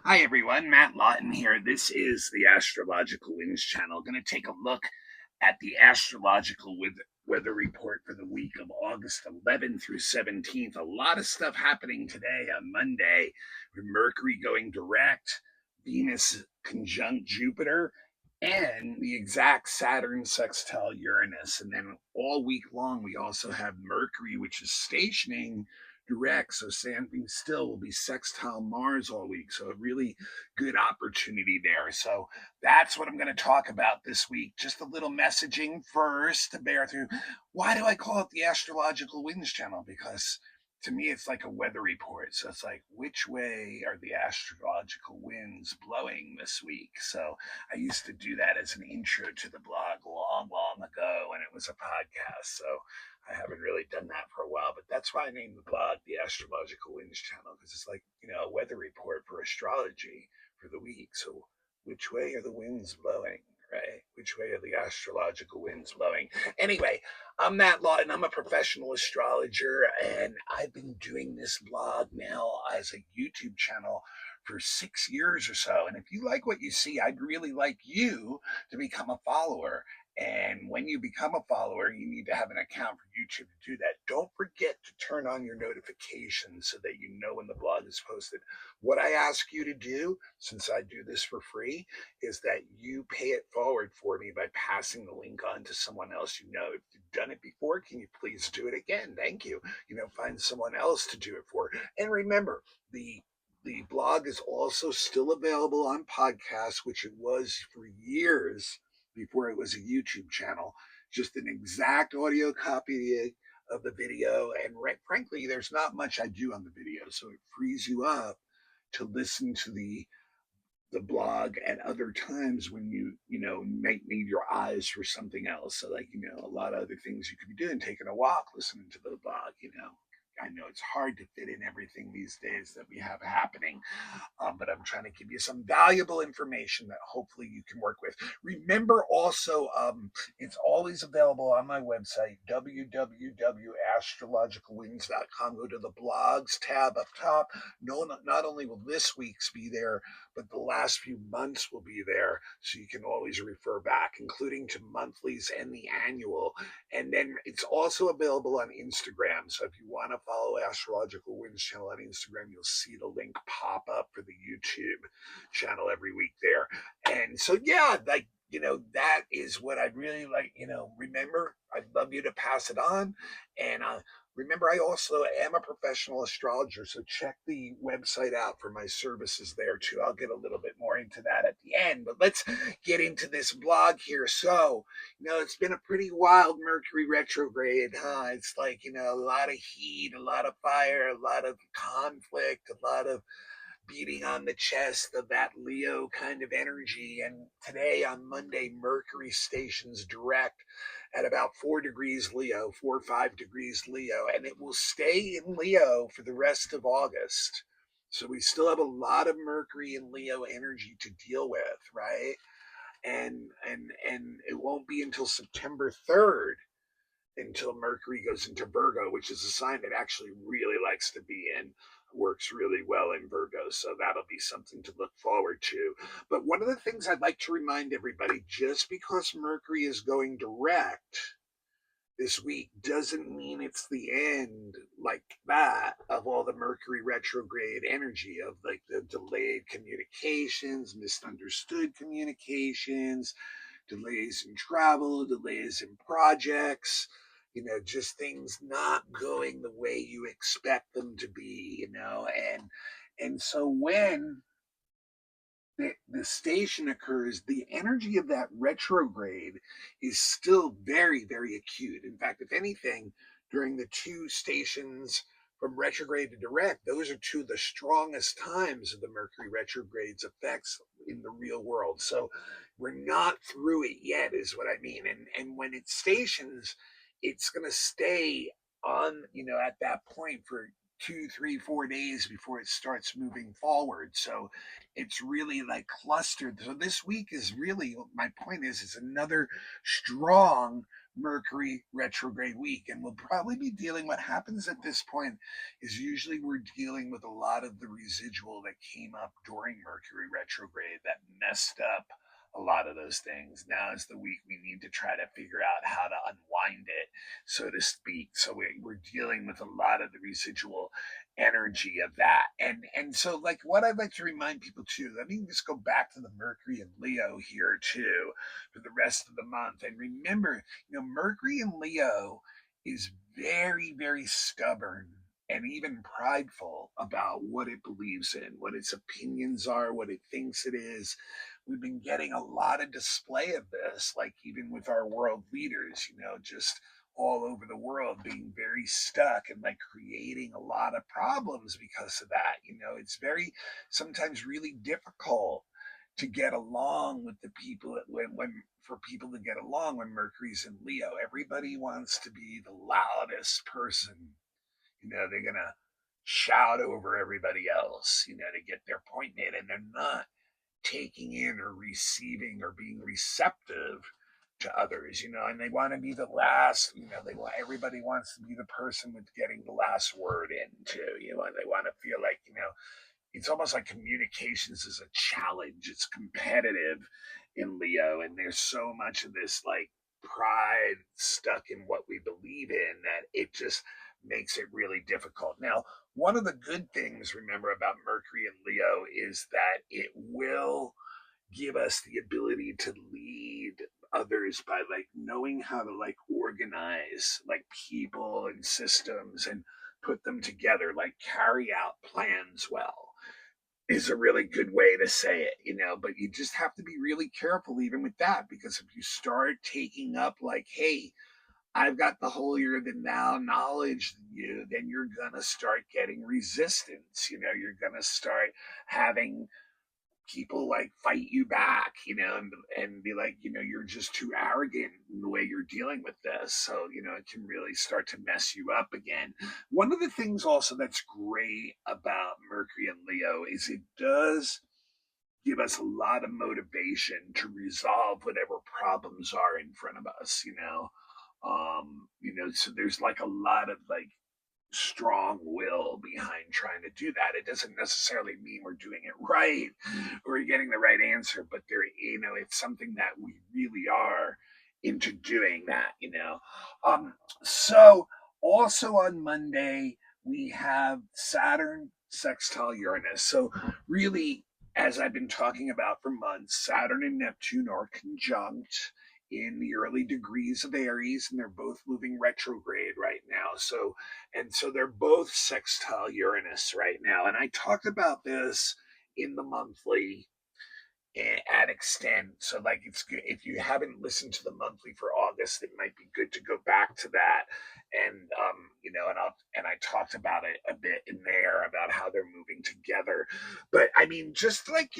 Hi everyone, Matt Lawton here. This is the Astrological Winds channel. Going to take a look at the astrological weather report for the week of August 11th through 17th. A lot of stuff happening today on Monday, with Mercury going direct, Venus conjunct Jupiter, and the exact Saturn sextile Uranus. And then all week long, we also have Mercury, which is stationing direct. So standing still will be sextile Mars all week. So a really good opportunity there. So that's what I'm going to talk about this week. Just a little messaging first to bear through. Why do I call it the Astrological Winds channel? Because to me, it's like a weather report. So it's like, which way are the astrological winds blowing this week? So I used to do that as an intro to the blog long, long ago when it was a podcast. So I haven't really done that for a while, but that's why I named the blog the Astrological Winds channel, because it's like, a weather report for astrology for the week. So which way are the winds blowing? Right? Which way are the astrological winds blowing? Anyway, I'm Matt Lawton. I'm a professional astrologer, and I've been doing this blog now as a YouTube channel for 6 years or so. And if you like what you see, I'd really like you to become a follower. And when you become a follower, you need to have an account for YouTube to do that. Don't forget to turn on your notifications so that you know when the blog is posted. What I ask you to do, since I do this for free, is that you pay it forward for me by passing the link on to someone else you know. If you've done it before, can you please do it again? Thank you. Find someone else to do it for. And remember, the blog is also still available on podcast, which it was for years before it was a YouTube channel. Just an exact audio copy of the video. And frankly, there's not much I do on the video, so it frees you up to listen to the blog at other times when you might need your eyes for something else. So like, a lot of other things you could be doing, taking a walk, listening to the blog. I know it's hard to fit in everything these days that we have happening, but I'm trying to give you some valuable information that hopefully you can work with. Remember also, it's always available on my website, www.astrologicalwinds.com. Go to the blogs tab up top. No, not only will this week's be there, but the last few months will be there. So you can always refer back, including to monthlies and the annual. And then it's also available on Instagram. So if you want to follow Astrological Winds channel on Instagram, you'll see the link pop up for the YouTube channel every week there. And so, yeah, that is what I'd really like, remember, I'd love you to pass it on. And remember, I also am a professional astrologer, so check the website out for my services there too. I'll get a little bit more into that at the end, but let's get into this blog here. So, it's been a pretty wild Mercury retrograde, huh? It's like, a lot of heat, a lot of fire, a lot of conflict, a lot of beating on the chest of that Leo kind of energy. And today on Monday, Mercury stations direct at about 4 degrees Leo, 4 or 5 degrees Leo, and it will stay in Leo for the rest of August. So we still have a lot of Mercury and Leo energy to deal with, right? And it won't be until September 3rd until Mercury goes into Virgo, which is a sign that actually really likes to be in, works really well in Virgo. So that'll be something to look forward to. But one of the things I'd like to remind everybody, just because Mercury is going direct this week doesn't mean it's the end like that of all the Mercury retrograde energy of like the delayed communications, misunderstood communications, delays in travel, delays in projects, just things not going the way you expect them to be, and so when the station occurs, the energy of that retrograde is still very, very acute. In fact, if anything, during the two stations from retrograde to direct, those are two of the strongest times of the Mercury retrograde's effects in the real world. So we're not through it yet, is what I mean. And when it stations, it's going to stay on, at that point for 2, 3, 4 days before it starts moving forward. So it's really like clustered. So this week is really, my point is, it's another strong Mercury retrograde week. And we'll probably be dealing, what happens at this point is usually we're dealing with a lot of the residual that came up during Mercury retrograde that messed up a lot of those things. Now is the week we need to try to figure out how to unwind it, so to speak. So we're dealing with a lot of the residual energy of that. And so like what I'd like to remind people too, let me just go back to the Mercury and Leo here too for the rest of the month. And remember, Mercury in Leo is very, very stubborn and even prideful about what it believes in, what its opinions are, what it thinks it is. We've been getting a lot of display of this, like even with our world leaders, just all over the world being very stuck and like creating a lot of problems because of that. It's very sometimes really difficult to get along with the people when for people to get along when Mercury's in Leo. Everybody wants to be the loudest person. They're gonna shout over everybody else, to get their point made, and they're not taking in or receiving or being receptive to others, and they want to be the last, everybody wants to be the person with getting the last word in too, and they want to feel like, it's almost like communications is a challenge. It's competitive in Leo, and there's so much of this like pride stuck in what we believe in that it just makes it really difficult. Now, one of the good things, remember, about Mercury and Leo is that it will give us the ability to lead others by like knowing how to like organize like people and systems and put them together, like carry out plans well is a really good way to say it, but you just have to be really careful even with that, because if you start taking up like, hey, I've got the holier than thou knowledge than you, then you're gonna start getting resistance. You're gonna start having people like fight you back, and be like, you're just too arrogant in the way you're dealing with this. So, it can really start to mess you up again. One of the things also that's great about Mercury and Leo is it does give us a lot of motivation to resolve whatever problems are in front of us, so there's like a lot of like strong will behind trying to do that. It doesn't necessarily mean we're doing it right or getting the right answer, but it's something that we really are into doing that. So also on Monday, we have Saturn sextile Uranus. So really, as I've been talking about for months, Saturn and Neptune are conjunct in the early degrees of Aries, and they're both moving retrograde right now. So they're both sextile Uranus right now. And I talked about this in the monthly at extent. So like it's good if you haven't listened to the monthly for August, it might be good to go back to that. And and I talked about it a bit in there about how they're moving together. But I mean, just like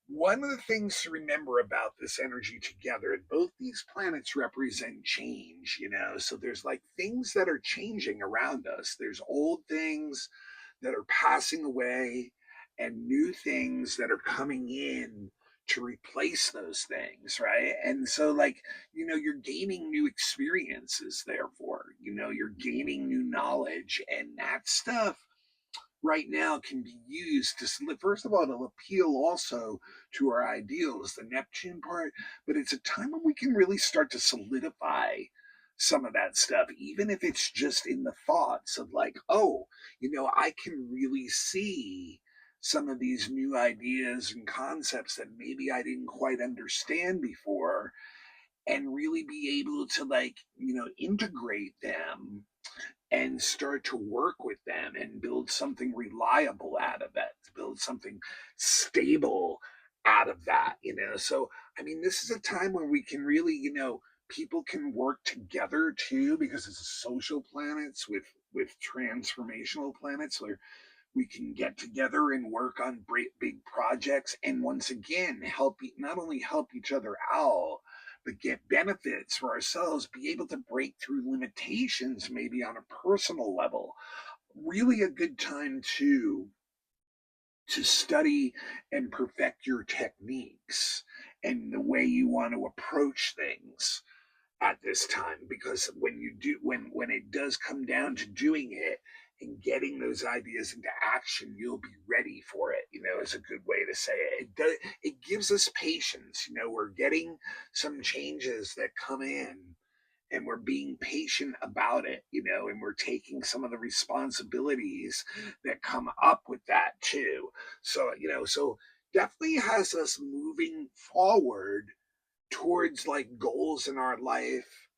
one of the things to remember about this energy together, and both these planets represent change, so there's like things that are changing around us. There's old things that are passing away and new things that are coming in to replace those things, right? And so like, you're gaining new experiences, therefore, you're gaining new knowledge, and that stuff right now can be used to, first of all, to appeal also to our ideals, the Neptune part, but it's a time when we can really start to solidify some of that stuff, even if it's just in the thoughts of like, oh, I can really see some of these new ideas and concepts that maybe I didn't quite understand before, and really be able to like, integrate them and start to work with them and build something reliable out of it, build something stable out of that, So, I mean, this is a time where we can really, people can work together too, because it's a social planets with transformational planets where we can get together and work on great big projects, and once again help not only help each other out, but get benefits for ourselves, be able to break through limitations maybe on a personal level. Really a good time to study and perfect your techniques and the way you want to approach things at this time, because when it does come down to doing it and getting those ideas into action, you'll be ready for it, is a good way to say it. It gives us patience. We're getting some changes that come in, and we're being patient about it, and we're taking some of the responsibilities that come up with that too. So definitely has us moving forward towards like goals in our life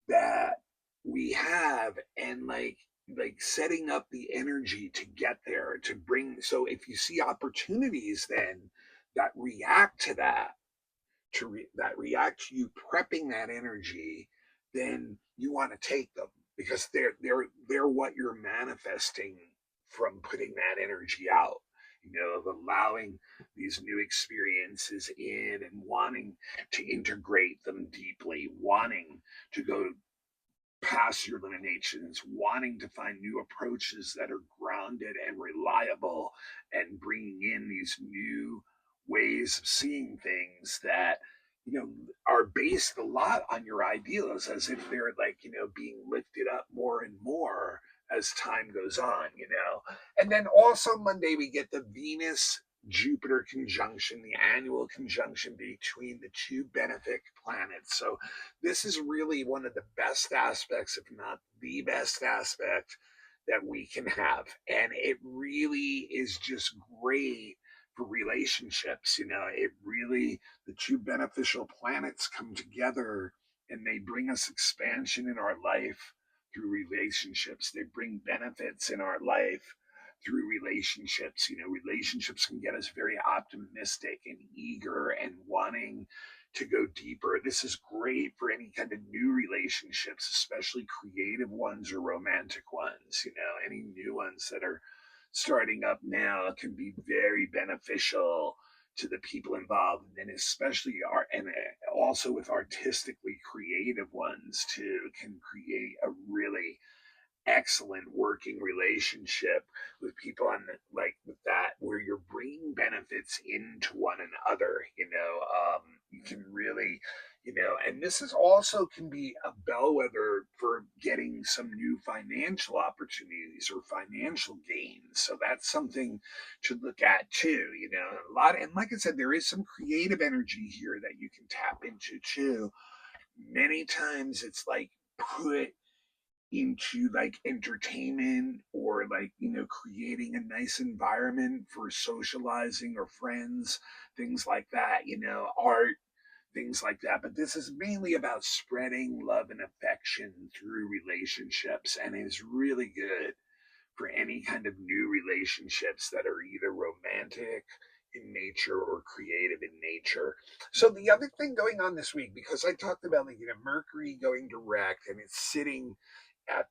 that we have, and like setting up the energy to get there, to bring. So if you see opportunities then that react to that, that react to you prepping that energy, then you want to take them, because they're what you're manifesting from putting that energy out, of allowing these new experiences in and wanting to integrate them deeply, wanting to go past your limitations, wanting to find new approaches that are grounded and reliable, and bringing in these new ways of seeing things that are based a lot on your ideals, as if they're like being lifted up more and more as time goes on. And then also Monday we get the Venus Jupiter conjunction, the annual conjunction between the two benefic planets. So this is really one of the best aspects, if not the best aspect, that we can have. And it really is just great for relationships. It really, the two beneficial planets come together and they bring us expansion in our life through relationships. They bring benefits in our life through relationships. Relationships can get us very optimistic and eager and wanting to go deeper. This is great for any kind of new relationships, especially creative ones or romantic ones. Any new ones that are starting up now can be very beneficial to the people involved, and especially and also with artistically creative ones too, can create a really excellent working relationship with people on like with that, where you're bringing benefits into one another. You can really, and this is also can be a bellwether for getting some new financial opportunities or financial gains. So that's something to look at too. A lot, and like I said, there is some creative energy here that you can tap into too. Many times it's like put into like entertainment, or like creating a nice environment for socializing or friends, things like that, art, things like that. But this is mainly about spreading love and affection through relationships, and is really good for any kind of new relationships that are either romantic in nature or creative in nature. So the other thing going on this week, because I talked about like Mercury going direct and it's sitting at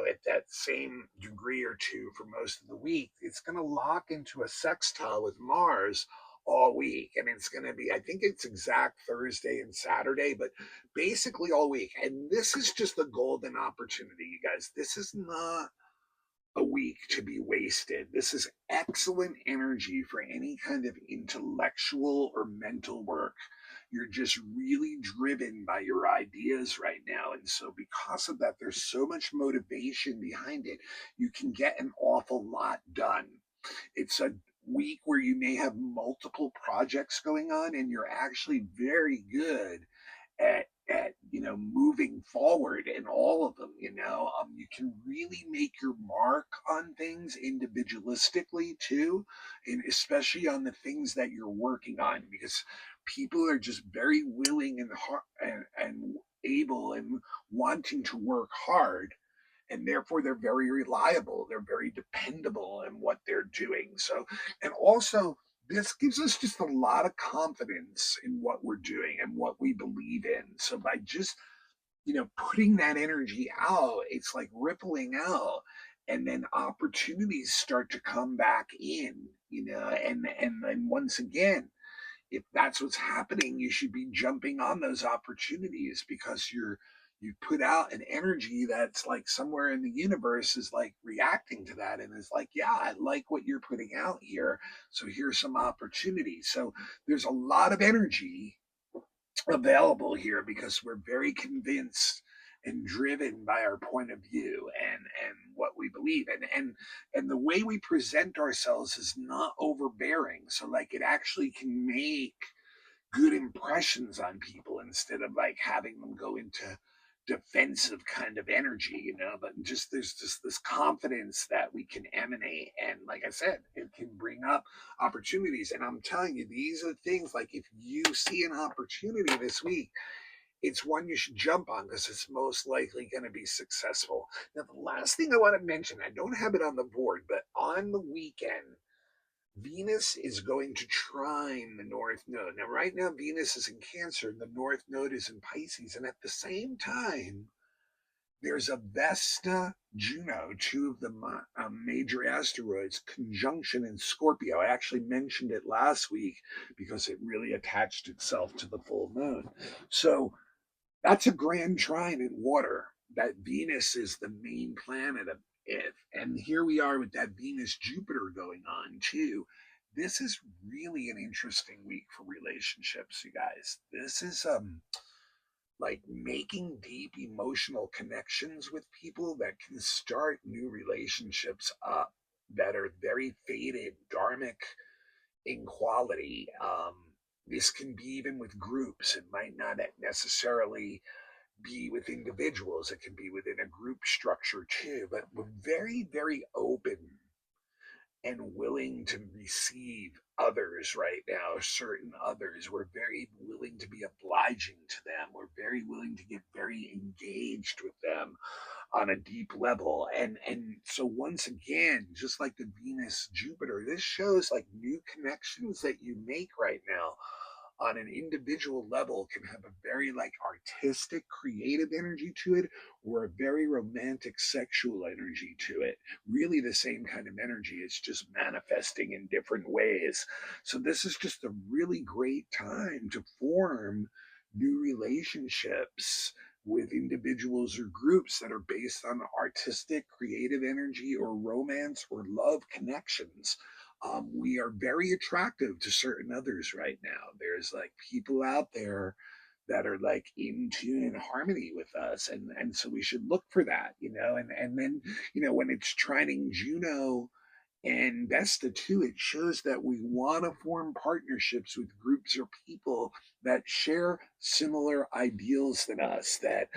at that same degree or two for most of the week, it's going to lock into a sextile with Mars all week. And it's going to be, I think it's exact Thursday and Saturday, but basically all week. And this is just the golden opportunity, you guys. This is not a week to be wasted. This is excellent energy for any kind of intellectual or mental work. You're just really driven by your ideas right now. And so, because of that, there's so much motivation behind it. You can get an awful lot done. It's a week where you may have multiple projects going on, and you're actually very good at moving forward in all of them. You can really make your mark on things individualistically too, and especially on the things that you're working on, because people are just very willing and and able and wanting to work hard, and therefore they're very reliable, they're very dependable in what they're doing. So, and also this gives us just a lot of confidence in what we're doing and what we believe in. So by just putting that energy out, it's like rippling out, and then opportunities start to come back in. And then once again, if that's what's happening, you should be jumping on those opportunities, because you put out an energy that's like somewhere in the universe is like reacting to that, and is like, yeah, I like what you're putting out here, so here's some opportunities. So there's a lot of energy available here because we're very convinced and driven by our point of view and what we believe and the way we present ourselves is not overbearing, so like it actually can make good impressions on people instead of like having them go into defensive kind of energy, but just there's just this confidence that we can emanate. And like I said, it can bring up opportunities. And I'm telling you, these are things like if you see an opportunity this week, it's one you should jump on because it's most likely going to be successful. Now, the last thing I want to mention, I don't have it on the board, but on the weekend, Venus is going to trine the North Node. Now, right now, Venus is in Cancer and the North Node is in Pisces. And at the same time, there's a Vesta Juno, two of the major asteroids, conjunction in Scorpio. I actually mentioned it last week because it really attached itself to the full moon. So that's a grand trine in water. That Venus is the main planet of it. And here we are with that Venus Jupiter going on too. This is really an interesting week for relationships, you guys. This is like making deep emotional connections with people that can start new relationships up that are very faded, dharmic in quality. This can be even with groups. It might not necessarily be with individuals, it can be within a group structure too, but we're very, very open and willing to receive others right now, certain others. We're very willing to be obliging to them. We're very willing to get very engaged with them on a deep level. And so once again, just like the Venus Jupiter, this shows like new connections that you make right now on an individual level can have a very like artistic creative energy to it or a very romantic sexual energy to it, really the same kind of energy, it's just manifesting in different ways. So this is just a really great time to form new relationships with individuals or groups that are based on artistic creative energy or romance or love connections. We are very attractive to certain others right now. There's like people out there that are like in tune and harmony with us, and so we should look for that, and then when it's trining Juno and Vesta too, it shows that we want to form partnerships with groups or people that share similar ideals than us, that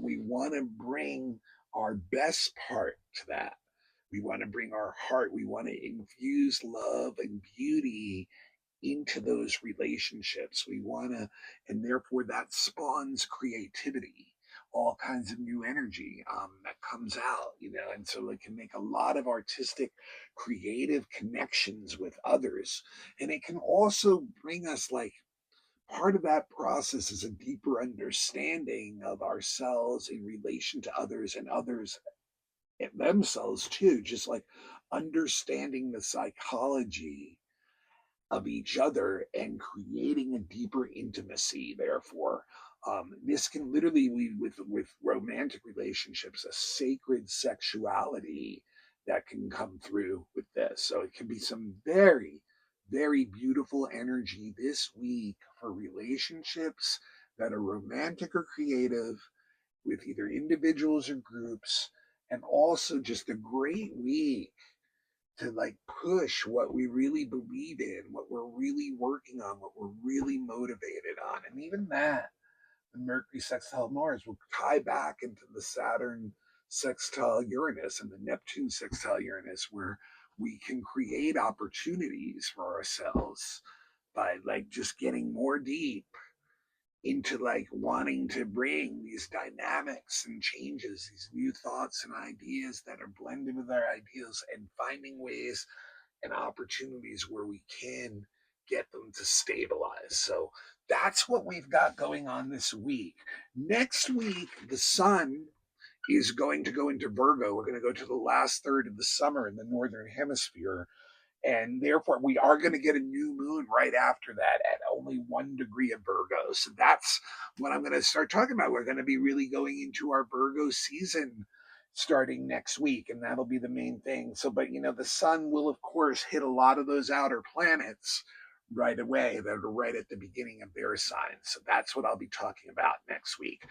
we want to bring our best part to that. We want to bring our heart. We want to infuse love and beauty into those relationships. We want to, and therefore that spawns creativity, all kinds of new energy that comes out, and so it can make a lot of artistic, creative connections with others. And it can also bring us like, part of that process is a deeper understanding of ourselves in relation to others and others themselves too, just like understanding the psychology of each other and creating a deeper intimacy. Therefore, this can literally be with romantic relationships, a sacred sexuality that can come through with this. So it can be some very, very beautiful energy this week for relationships that are romantic or creative with either individuals or groups, and also just a great week to like push what we really believe in, what we're really working on, what we're really motivated on. And even that, the Mercury sextile Mars will tie back into the Saturn sextile Uranus and the Neptune sextile Uranus, where we can create opportunities for ourselves by like just getting more deep into like wanting to bring these dynamics and changes, these new thoughts and ideas that are blended with our ideals, and finding ways and opportunities where we can get them to stabilize. So that's what we've got going on this week. Next week, the sun is going to go into Virgo. We're going to go to the last third of the summer in the northern hemisphere, and therefore we are going to get a new moon right after that at only 1 degree of Virgo. So that's what I'm going to start talking about. We're going to be really going into our Virgo season starting next week, and that'll be the main thing. So, but the sun will of course hit a lot of those outer planets right away that are right at the beginning of their sign. So that's what I'll be talking about next week.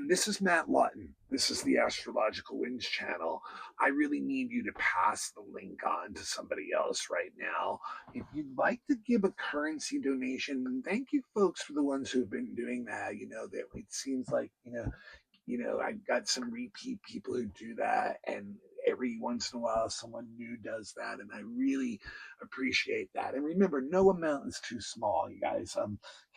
This is Matt Lutton. This is the Astrological Winds channel. I really need you to pass the link on to somebody else right now. If you'd like to give a currency donation, and thank you folks for the ones who've been doing that. That it seems like, I've got some repeat people who do that, and every once in a while someone new does that, and I really appreciate that. And remember, no amount is too small, you guys.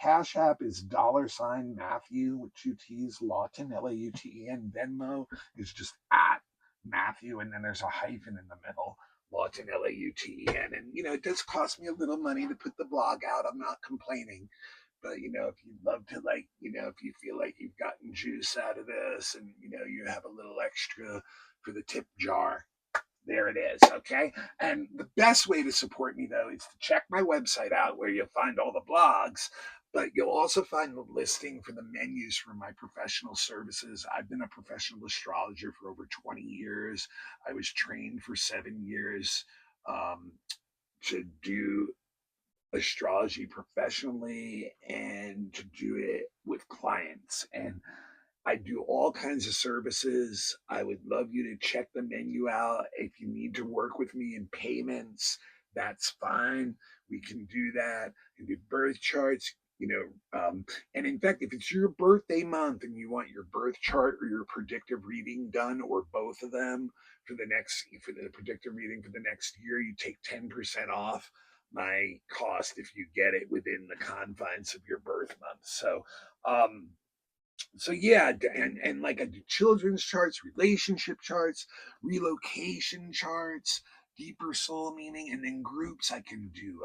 Cash App is $Matthew with two T's, Lawton, Lauten. Venmo is just at Matthew, and then there's a hyphen in the middle. Lawton, Lauten. And it does cost me a little money to put the blog out. I'm not complaining. But if you'd love to, if you feel like you've gotten juice out of this, and you have a little extra for the tip jar, there it is. Okay. And the best way to support me, though, is to check my website out, where you'll find all the blogs, but you'll also find the listing for the menus for my professional services. I've been a professional astrologer for over 20 years. I was trained for 7 years to do astrology professionally and to do it with clients. And I do all kinds of services. I would love you to check the menu out. If you need to work with me in payments, that's fine. We can do that. We can do birth charts. And in fact, if it's your birthday month and you want your birth chart or your predictive reading done, or both of them, for the predictive reading for the next year, you take 10% off my cost if you get it within the confines of your birth month. Um, so yeah, and like I do children's charts, relationship charts, relocation charts, deeper soul meaning, and then groups. I can do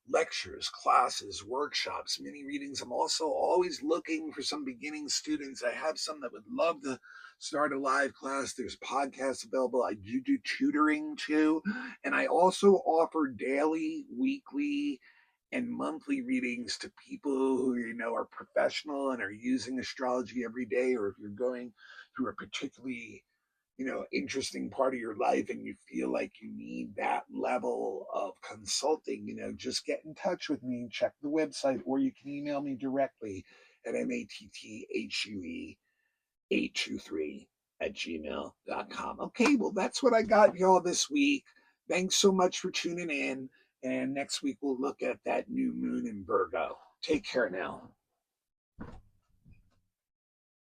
lectures, classes, workshops, mini readings. I'm also always looking for some beginning students. I have some that would love to start a live class. There's podcasts available. I do tutoring too, and I also offer daily, weekly, and monthly readings to people who are professional and are using astrology every day, or if you're going through a particularly interesting part of your life and you feel like you need that level of consulting, just get in touch with me, check the website, or you can email me directly at matthe823@gmail.com. Okay, well, that's what I got y'all this week. Thanks so much for tuning in. And next week we'll look at that new moon in Virgo. Take care now.